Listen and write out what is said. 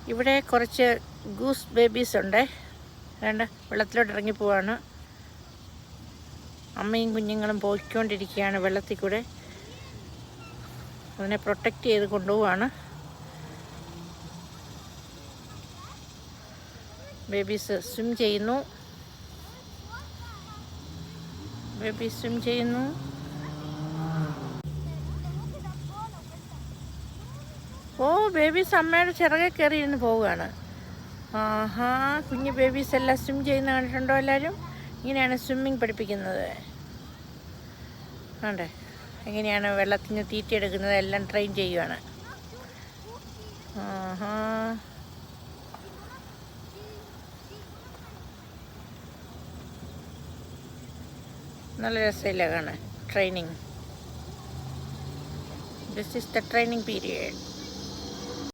ഇവിടെ കുറച്ച് goose babies ഉണ്ട്. വേണ്ട വെള്ളത്തിലോട്ട് ഇറങ്ങി പോവാണ്. അമ്മയും കുഞ്ഞുങ്ങളും പോയിക്കൊണ്ടിരിക്കുകയാണ് വെള്ളത്തിൽ കൂടെ. അതിനെ പ്രൊട്ടക്റ്റ് ചെയ്ത് കൊണ്ടുപോവാണ്. ബേബീസ് സ്വിം ചെയ്യുന്നു. ഓ, ബേബീസ് അമ്മയുടെ ചിറകെ കയറി ഇരുന്ന് പോവുകയാണ്. ആഹാ, കുഞ്ഞു ബേബീസ് എല്ലാം സ്വിം ചെയ്യുന്ന കണ്ടിട്ടുണ്ടോ എല്ലാവരും? ഇങ്ങനെയാണ് സ്വിമ്മിങ് പഠിപ്പിക്കുന്നത്. ആണ്ടേ എങ്ങനെയാണ് വെള്ളത്തിന് തീറ്റയെടുക്കുന്നത് എല്ലാം ട്രെയിൻ ചെയ്യുകയാണ്. ആഹാ, നല്ല രസമില്ല കാണാൻ. Training. This is the training period.